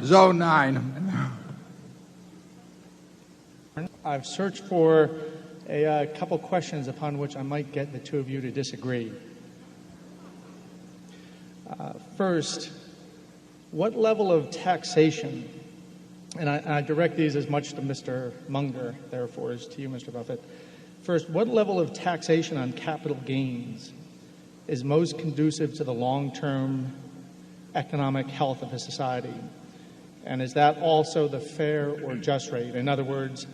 Zone 9. I've searched for a couple questions upon which I might get the two of you to disagree. First, what level of taxation, and I direct these as much to Mr. Munger, therefore, as to you, Mr. Buffett. First, what level of taxation on capital gains is most conducive to the long-term economic health of a society? And is that also the fair or just rate? In other words,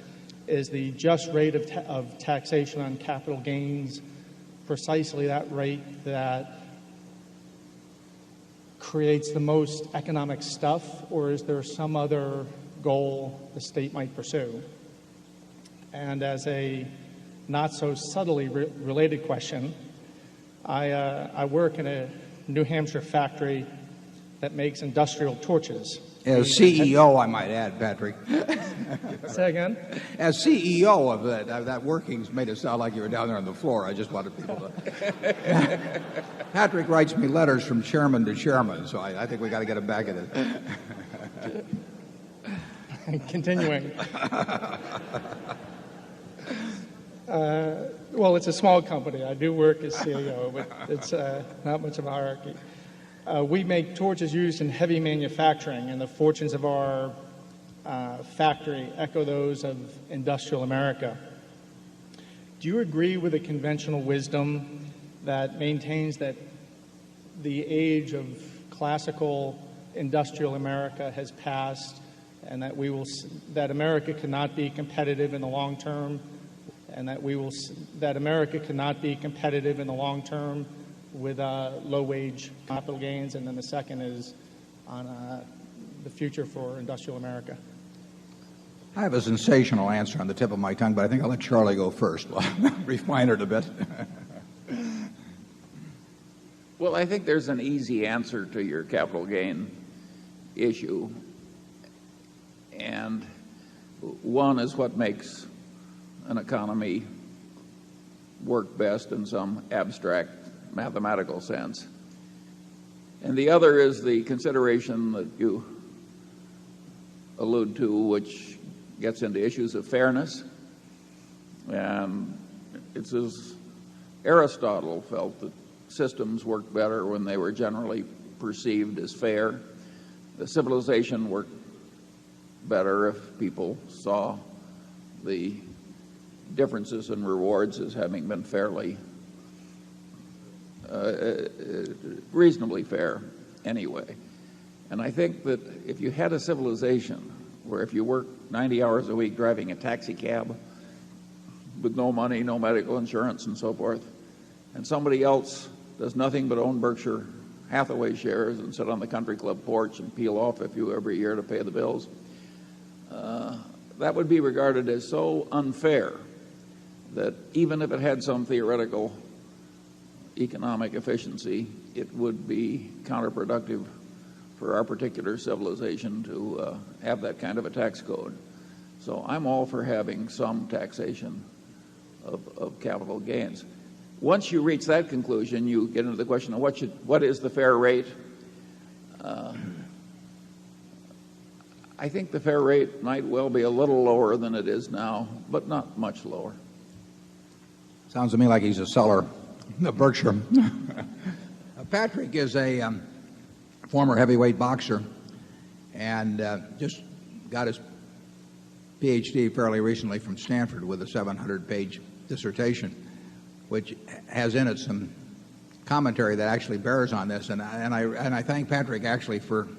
is the just rate of taxation on capital gains precisely that rate that creates the most economic stuff, or is there some other goal the state might pursue? And as a not so subtly related question, I work in a New Hampshire factory that makes industrial torches. As CEO, I might add, Patrick. Say again? As CEO of that workings made it sound like you were down there on the floor. I just wanted people to. Patrick writes me letters from chairman to chairman, so I think we got to get him back at it. Continuing. Well, it's a small company. I do work as CEO, but it's not much of a hierarchy. We make torches used in heavy manufacturing, and the fortunes of our factory echo those of industrial America. Do you agree with the conventional wisdom that maintains that the age of classical industrial America has passed, and that America cannot be competitive in the long term, and that America cannot be competitive in the long term with low-wage capital gains? And then the second is on the future for industrial America. I have a sensational answer on the tip of my tongue, but I think I'll let Charlie go first. Well, refine it a bit. Well, I think there's an easy answer to your capital gain issue. And one is what makes an economy work best in some abstract mathematical sense. And the other is the consideration that you allude to, which gets into issues of fairness. And it's as Aristotle felt that systems worked better when they were generally perceived as fair. The civilization worked better if people saw the differences in rewards as having been fairly reasonably fair anyway. And I think that if you had a civilization where if you worked 90 hours a week driving a taxi cab with no money, no medical insurance and so forth, and somebody else does nothing but own Berkshire Hathaway shares and sit on the country club porch and peel off a few every year to pay the bills, that would be regarded as so unfair that even if it had some theoretical economic efficiency, it would be counterproductive for our particular civilization to have that kind of a tax code. So I'm all for having some taxation of capital gains. Once you reach that conclusion, you get into the question of what is the fair rate. I think the fair rate might well be a little lower than it is now, but not much lower. Sounds to me like he's a seller of Berkshire. Patrick is a former heavyweight boxer and just got his PhD fairly recently from Stanford with a 700-page dissertation, which has in it some commentary that actually bears on this. And I thank Patrick actually for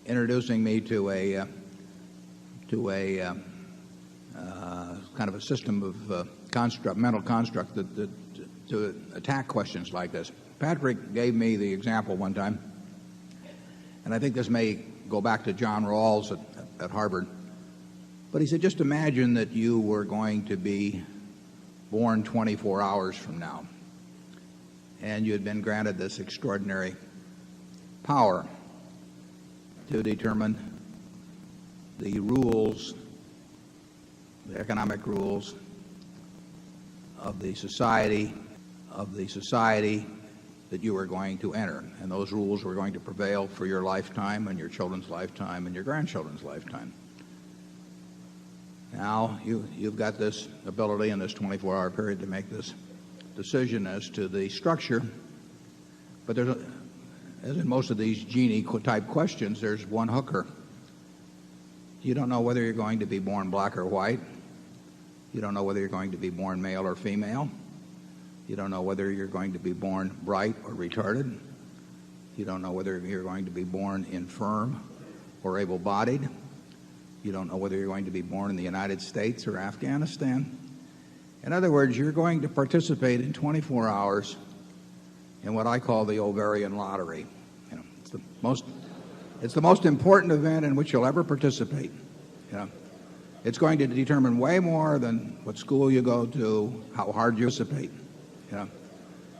introducing me to a kind of a system of mental construct to attack questions like this. Patrick gave me the example one time, and I think this may go back to John Rawls at Harvard, but he said, just imagine that you were going to be born 24 hours from now, and you had been granted this extraordinary power to determine the rules, the economic rules of the society that you were going to enter, and those rules were going to prevail for your lifetime and your children's lifetime and your grandchildren's lifetime. Now you've got this ability in this 24-hour period to make this decision as to the structure, but there's as in most of these genie-type questions, there's one hooker. You don't know whether you're going to be born black or white. You don't know whether you're going to be born male or female. You don't know whether you're going to be born bright or retarded. You don't know whether you're going to be born infirm or able-bodied. You don't know whether you're going to be born in the United States or Afghanistan. In other words, you're going to participate in 24 hours in what I call the Ovarian Lottery. You know, it's the most important event in which you'll ever participate. You know, it's going to determine way more than what school you go to, how hard you participate. You know,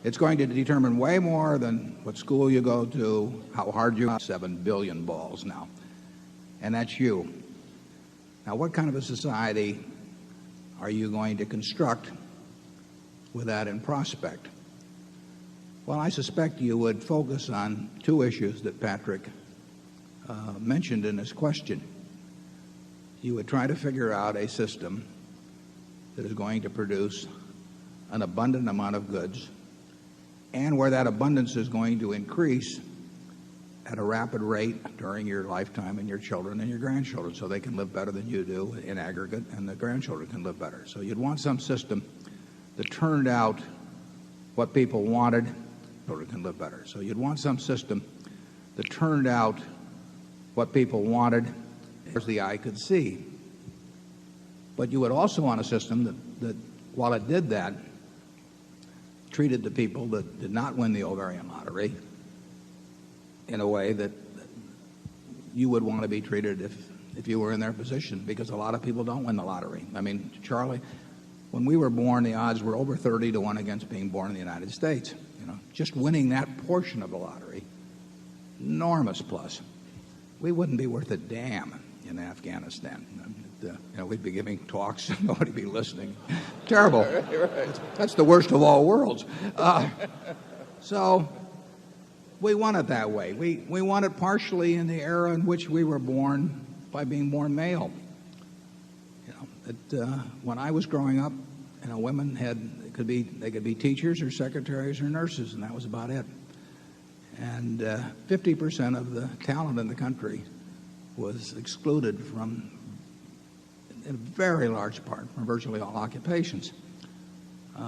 it's going to determine way more than what school you go to, how hard you 7 billion balls now. And that's you. Now, what kind of a society are you going to construct with that in prospect? Well, I suspect you would focus on two issues that Patrick mentioned in his question. You would try to figure out a system that is going to produce an abundant amount of goods, and where that abundance is going to increase at a rapid rate during your lifetime and your children and your grandchildren, so they can live better than you do in aggregate, and the grandchildren can live better. So you'd want some system that turned out what people wanted, children can live better. So you'd want some system that turned out what people wanted as the eye could see. But you would also want a system that while it did that, treated the people that did not win the Ovarian Lottery in a way that you would want to be treated if you were in their position, because a lot of people don't win the lottery. I mean, Charlie, when we were born, the odds were over 30 to 1 against being born in the United States. You know, just winning that portion of the lottery, enormous plus. We wouldn't be worth a damn in Afghanistan. You know, we'd be giving talks and nobody would be listening. Terrible. Right. That's the worst of all worlds. So we want it that way. We want it partially in the era in which we were born by being born male. You know, when I was growing up, you know, women they could be teachers or secretaries or nurses, and that was about it. And 50% of the talent in the country was excluded from, in a very large part, from virtually all occupations.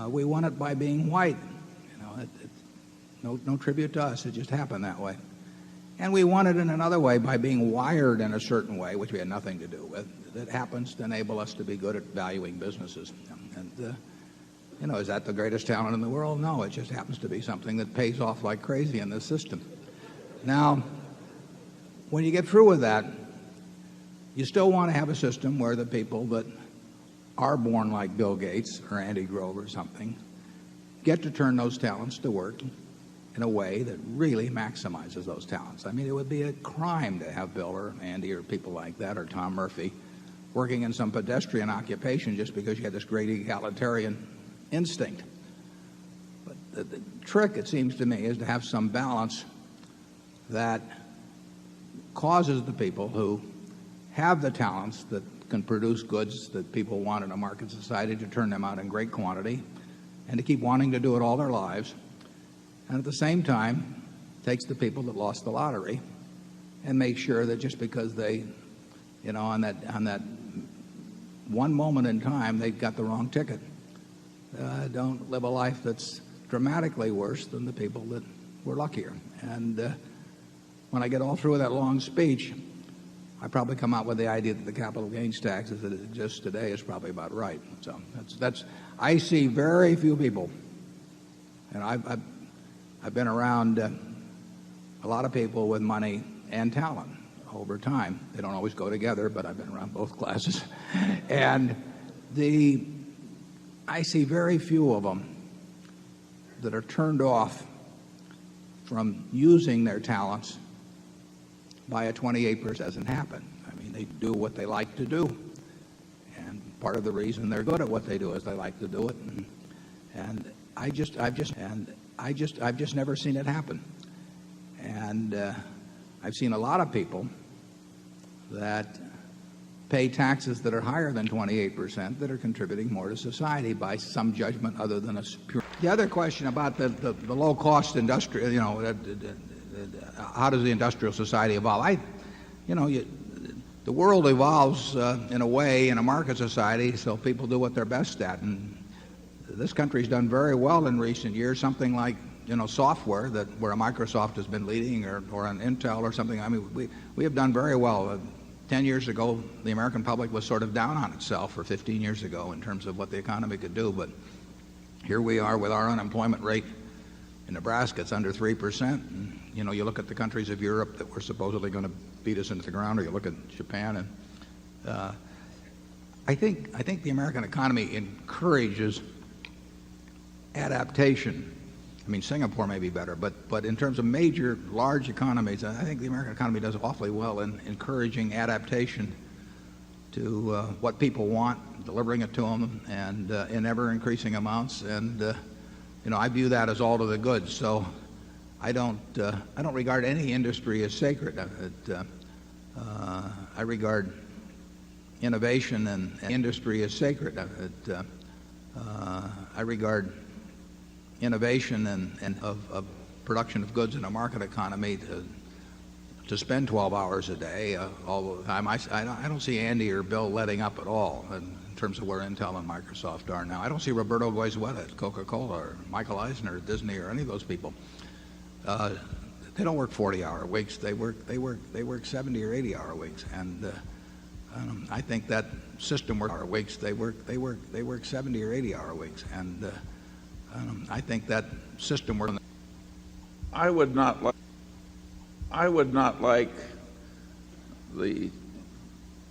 We won it by being white. You know, no tribute to us. It just happened that way. And we won it in another way by being wired in a certain way, which we had nothing to do with, that happens to enable us to be good at valuing businesses. And you know, is that the greatest talent in the world? No, it just happens to be something that pays off like crazy in this system. Now, when you get through with that, you still want to have a system where the people that are born like Bill Gates or Andy Grove or something get to turn those talents to work in a way that really maximizes those talents. I mean, it would be a crime to have Bill or Andy or people like that or Tom Murphy working in some pedestrian occupation just because you had this great egalitarian instinct. But the trick, it seems to me, is to have some balance that causes the people who have the talents that can produce goods that people want in a market society to turn them out in great quantity and to keep wanting to do it all their lives, and at the same time takes the people that lost the lottery and makes sure that just because they, you know, on that one moment in time they got the wrong ticket, don't live a life that's dramatically worse than the people that were luckier. And when I get all through with that long speech, I probably come out with the idea that the capital gains tax as it exists today is probably about right. So that's I see very few people, and I've been around a lot of people with money and talent over time. They don't always go together, but I've been around both classes. And I see very few of them that are turned off from using their talents by a 28%. Doesn't happen. I mean, they do what they like to do, and part of the reason they're good at what they do is they like to do it. And I've just never seen it happen. And I've seen a lot of people that pay taxes that are higher than 28% that are contributing more to society by some judgment other than a pure. The other question about the low-cost industrial, how does the industrial society evolve? The world evolves in a way in a market society, so people do what they're best at. And this country's done very well in recent years, something like software, where a Microsoft has been leading, or an Intel or something. I mean, we have done very well. 10 years ago, the American public was sort of down on itself, or 15 years ago, in terms of what the economy could do. But here we are with our unemployment rate in Nebraska. It's under 3%. And, you look at the countries of Europe that were supposedly going to beat us into the ground, or you look at Japan, and I think the American economy encourages adaptation. I mean, Singapore may be better, but in terms of major, large economies, I think the American economy does awfully well in encouraging adaptation to what people want, delivering it to them, and in ever-increasing amounts. And I view that as all to the good. So I don't regard any industry as sacred. I regard innovation and industry as sacred. I regard innovation and of production of goods in a market economy to spend 12 hours a day all the time. I don't see Andy or Bill letting up at all in terms of where Intel and Microsoft are now. I don't see Roberto Goizueta at Coca-Cola, or Michael Eisner at Disney, or any of those people. They don't work 40-hour weeks. They work 70 or 80-hour weeks, and I think that system works weeks. They work 70 or 80-hour weeks, and I think that system works. I would not like the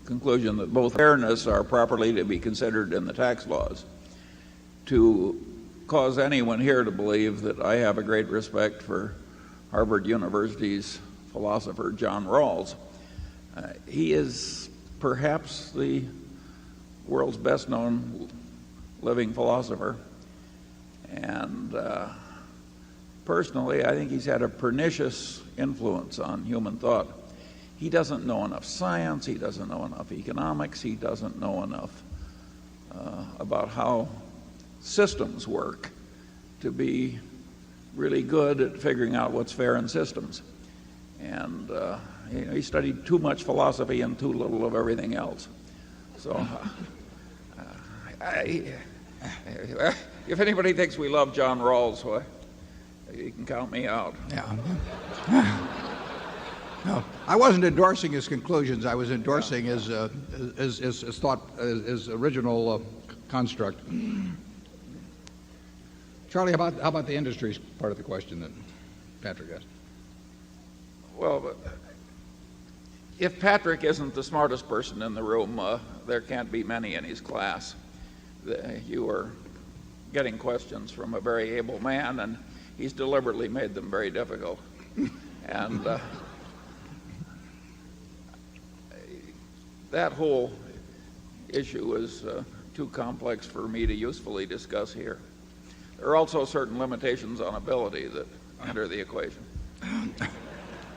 conclusion that both fairness are properly to be considered in the tax laws to cause anyone here to believe that I have a great respect for Harvard University's philosopher John Rawls. He is perhaps the world's best-known living philosopher. And personally, I think he's had a pernicious influence on human thought. He doesn't know enough science. He doesn't know enough economics. He doesn't know enough about how systems work to be really good at figuring out what's fair in systems. And he studied too much philosophy and too little of everything else. So if anybody thinks we love John Rawls, well, you can count me out. Yeah. No, I wasn't endorsing his conclusions. I was endorsing his thought, his original construct. Charlie, how about the industries part of the question that Patrick asked? Well, if Patrick isn't the smartest person in the room, there can't be many in his class. You are getting questions from a very able man, and he's deliberately made them very difficult. And that whole issue is too complex for me to usefully discuss here. There are also certain limitations on ability that enter the equation.